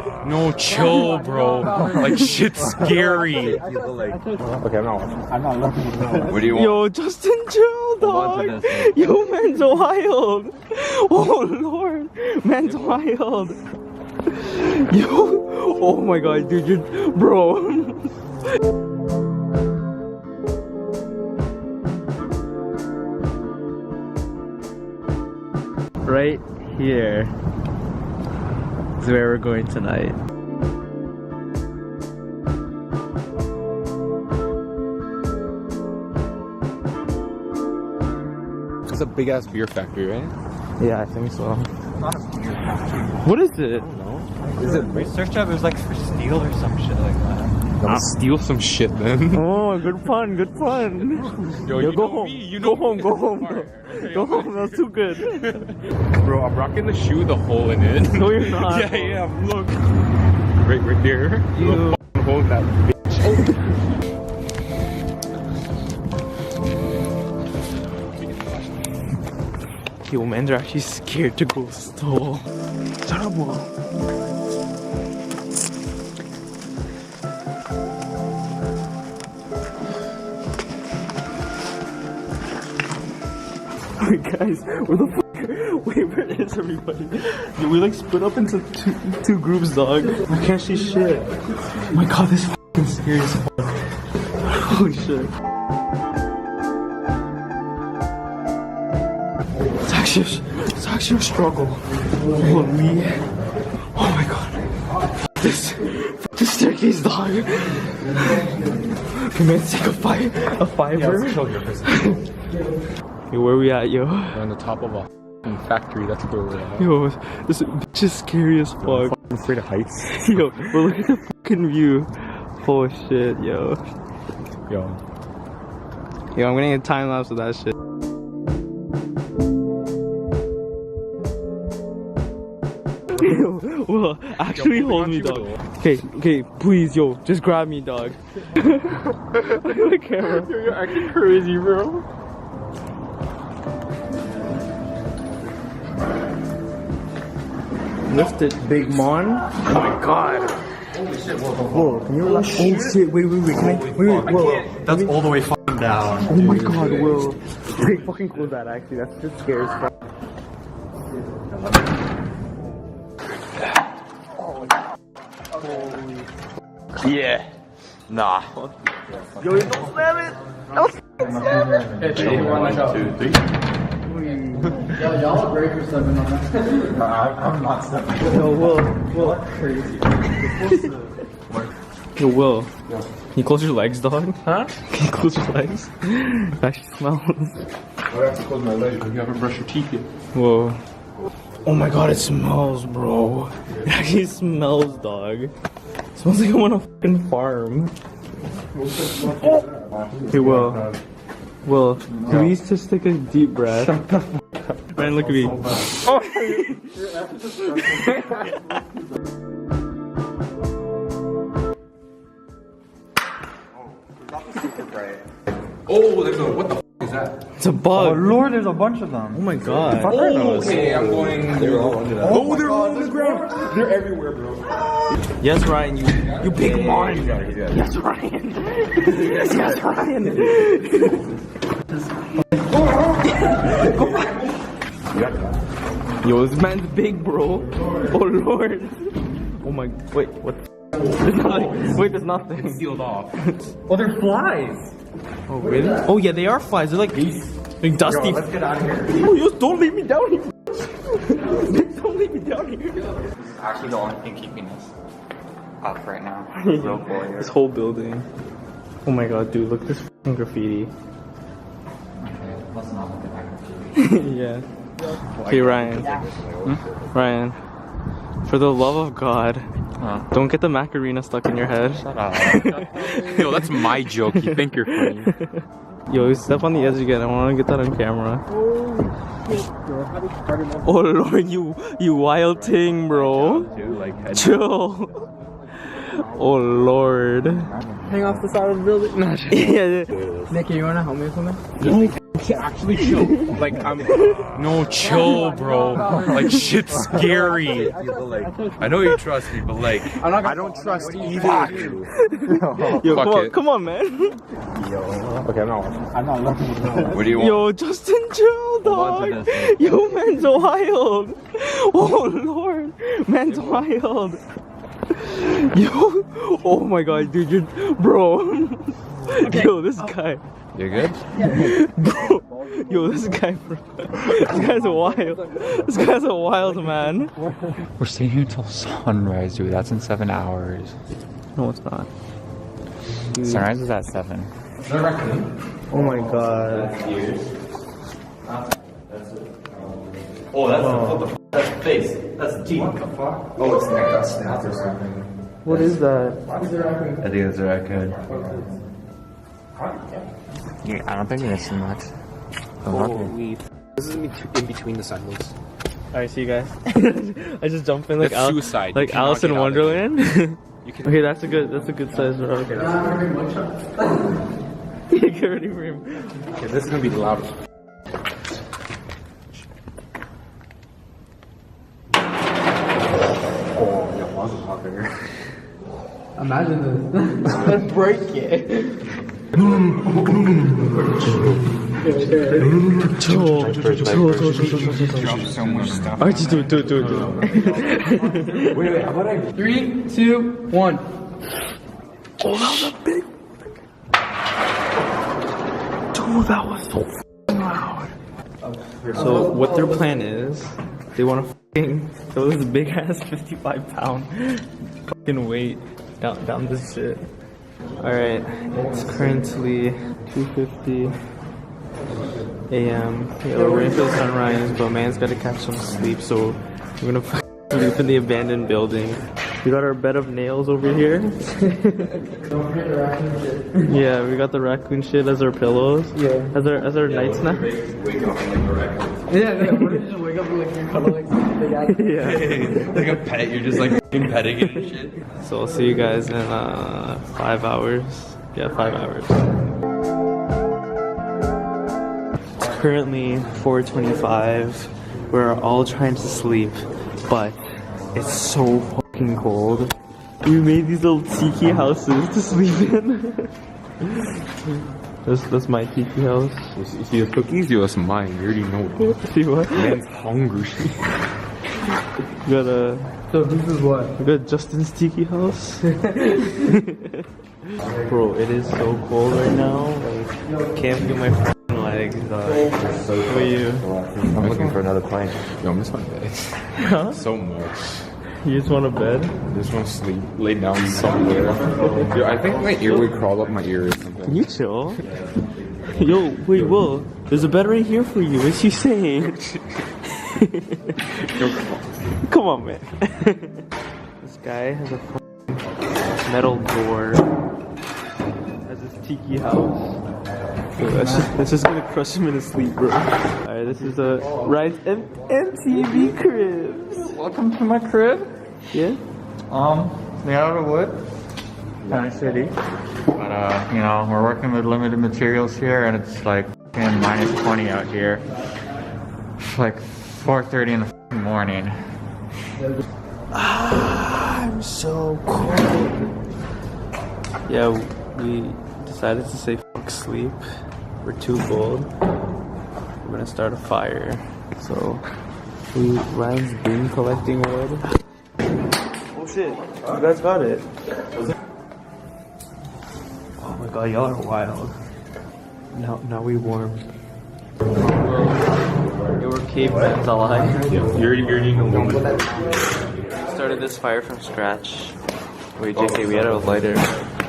No, chill, bro. Like, shit's scary. Okay, I'm not watching. I'm not looking. What do you want? Yo, Justin, chill, dog. Yo, man's wild. Oh, Lord. Man's wild. Yo, oh my god, dude, you're, bro. Right here is where we're going tonight. It's a big ass beer factory, right? Yeah, I think so. What is it? Is it? Research up. It was like for steel or some shit like that. I'll steal some shit then. Oh, good fun, good fun. Yo, go home. Go home, go home. Go home, that's too good. Bro, I'm rocking the shoe with a hole in it. No, you're not. Yeah, yeah, look. Right there. You. Hole in that bitch. Yo, men are actually scared to go stall. Shut up, bro. Wait, guys, where the fuck? Wait, where is everybody? Yo, we like split up into two groups, dog. I can't see shit. Oh my god, this fucking scary as fuck. Holy shit. It's actually a struggle. Holy. Oh my god. This staircase, dog. Can we take a fiver? Yeah, let's chill here for a second. Yo, where we at, yo? We're on the top of a factory, that's where we're at. Yo, this bitch is scary as fuck. I'm afraid of heights. Yo, but look at the fucking view. Oh shit, yo. Yo. Yo, I'm getting a time lapse of that shit. Yo, well, actually hold me, dog. Okay, please, yo, just grab me, dog. Look at the camera. Yo, you're acting crazy, bro. Lift it, big mon. Oh my god. Holy shit! Whoa, whoa, Whoa, can you relax? Oh shit, wait, can I? Wait, whoa. That's all the way fucking down. Oh my god, Will. Okay, fucking close that actually, that's just scary as fuck. Yeah. Nah. Yo, don't slam it! Don't slam it! Hey, 1, 2, 3. Y'all are great for stepping on that. I'm not stepping. Yo, Will, crazy. Yo, Will. Can you close your legs, dog? Huh? Can you close your legs? It actually smells. I have to close my legs, but you haven't brushed your teeth yet. Whoa. Oh my god, it smells, bro. It actually smells, dog. It smells like I'm on a fucking farm. Hey, Will, please just take a deep breath. Man, look at me. Oh, there's a, what the f is that? It's a bug. Oh lord, there's a bunch of them. Oh my god. Oh, okay, I'm going. They're all under that. Oh, they're all on the ground. They're everywhere, bro. Yes, Ryan, you big mon. Yes, Ryan. Yes, Ryan. Yo, this man's big, bro. Oh lord. Oh my. Wait, what? There's nothing. Wait, there's nothing. Sealed off. Oh, they're flies. Oh really? Oh yeah, they are flies. They're like dusty. Yo, let's get out of here. Oh, yo, don't leave me down here. Don't leave me down here. This is actually the only thing keeping us up right now. Real cool here. This whole building. Oh my god, dude, look at this fucking graffiti. Okay, let's not look at that graffiti. Yeah. Okay, Ryan. Ryan, for the love of God, don't get the Macarena stuck in your head. Shut up. Yo, that's my joke. You think you're funny. Yo, you step on the edge again. I want to get that on camera. Oh lord, you wild thing, bro. Chill. Oh lord. Hang off the side of the building. No, Yeah. Nicky, you wanna help me with something? No, actually chill. Like I'm. No, chill, bro. Like shit's scary. I know you trust me, but like I don't trust either of you. Yo, Fuck come on, man. Okay, I'm not watching. What do you want? Yo, Justin, chill, dog. Yo, man's wild. Oh Lord, man's wild. Yo, oh my God, dude, bro. Yo, this guy. You good? Bro, yo, this guy, bro. This guy's wild. This guy's a wild man. We're staying here until sunrise, dude. That's in 7 hours. No, it's not. Sunrise is at 7. Oh my God. Oh, that's the face. That's the teeth. Oh, it's like got snapped or something. What is that? I think it's a raccoon. Yeah, I don't think you're missing much. This is in between the silos. Alright, see you guys. I just jump in like That's suicide. like You cannot Alice in get out of Wonderland. You can. Okay, that's a good size bro. Okay, get ready for him. Okay, this is gonna be the loudest. Imagine this. Break it. So much stuff. Alright, just do it. Wait, how about I? 3, 2, 1. Oh, that was a big. Dude, that was so loud. So what their plan is, they want to throw this big ass 55-pound fucking weight down this shit. Alright, it's currently 2:50 a.m. Yeah, we're waiting for the sunrise, but man's gotta catch some sleep, so we're gonna sleep in the abandoned building. We got our bed of nails over here. Yeah, we got the raccoon shit as our pillows. Yeah. As our night snack. Wake up and like a raccoon. Yeah, what if you just wake up and like you're cuddling big ass? Yeah. Like a pet, you're just like petting it and shit. So I'll see you guys in 5 hours. Yeah, 5 hours. It's currently 4:25. We're all trying to sleep, but it's so fucking cold. We made these little tiki houses to sleep in. That's my tiki house. You see the cookies? Yo, that's mine. You already know. See what? Man's hungry. We got a. So this is what? We got Justin's tiki house. Bro, it is so cold right now. Like, can't feel my fucking legs. Dog. How about you? I'm looking for another plane. Yo, I miss my bed. Huh? So much. You just want a bed? I just want to sleep, lay down somewhere. Yo, I think my ear would crawl up my ear or something. Can you chill? Yo, wait, Will. There's a bed right here for you. What's she saying? Come on, man. This guy has a fucking metal door. Has his tiki house. Yo, that's just gonna crush him in his sleep, bro. Alright, this is a Rise MTV Cribs. Welcome to my crib. Yeah? Made out of wood. Kind of shitty. But, you know, we're working with limited materials here, and it's like minus 20 out here. It's like 4:30 in the morning. I'm so cold. Yeah, we decided to say fuck sleep. We're too cold. We're gonna start a fire. So, Ryan's been collecting wood. Oh shit, you guys got it. Oh my god, y'all are wild. Now we warm. They were cavemen alive. You're eating alone. Started this fire from scratch. Wait, JK, we had a lighter.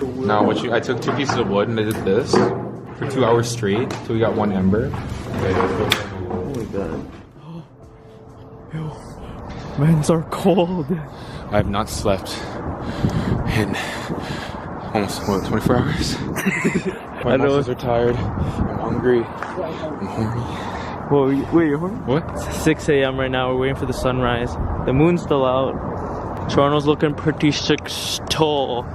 Now, I took 2 pieces of wood and I did this for 2 hours straight till we got 1 ember. Oh my god. Yo, mans are cold. I have not slept in almost 24 hours. My muscles are tired. I'm hungry. I'm horny. Whoa, wait, you're hungry? What? It's 6 a.m. right now. We're waiting for the sunrise. The moon's still out. Toronto's looking pretty tall.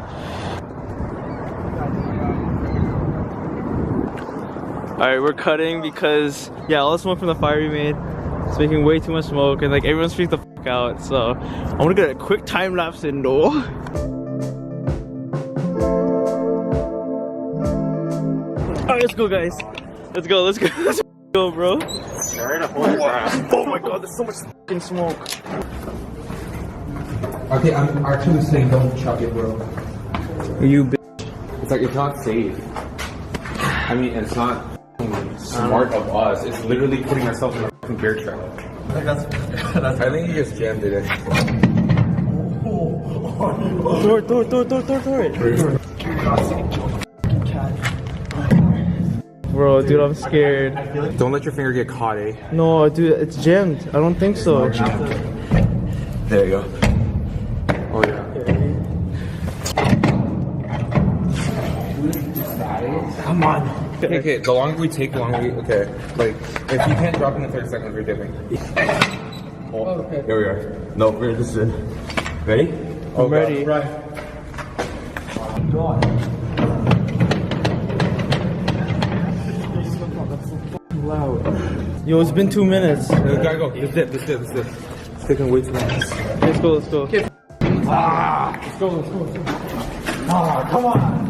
Alright, we're cutting because, yeah, all the smoke from the fire we made, it's making way too much smoke and like everyone's freaked the fuck out. So I'm gonna get a quick time lapse in though. Alright, let's go guys. Let's go, let's go, let's go bro. Oh my god, there's so much fucking smoke. Okay, I'm actually saying don't chuck it, bro. You bitch. It's like, it's not safe. I mean, it's not smart of us. It's literally putting ourselves in a fucking bear trap. I think you just jammed it in. Throw it. Bro, dude, I'm scared. Don't let your finger get caught, eh? No, dude, it's jammed. I don't think so. There you go. Oh, yeah. Come on. Okay, the longer we take, the longer we... Okay, like, if you can't drop in the 30 seconds, we're dipping. Oh, okay. Here we are. No, we're just in. Ready? I'm ready. Right. Yo, it's been 2 minutes. Let's go. Let's dip. It's taking way too long. Let's go. Let's go. Come on.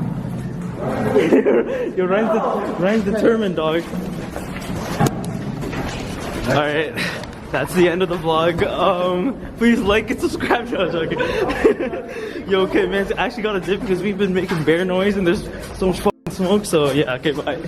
Yo, Ryan's determined, dog. Alright, that's the end of the vlog. Please like and subscribe to us. Okay. Yo, okay, man, I actually got a dip because we've been making bear noise and there's so much fucking smoke. So yeah, okay, bye.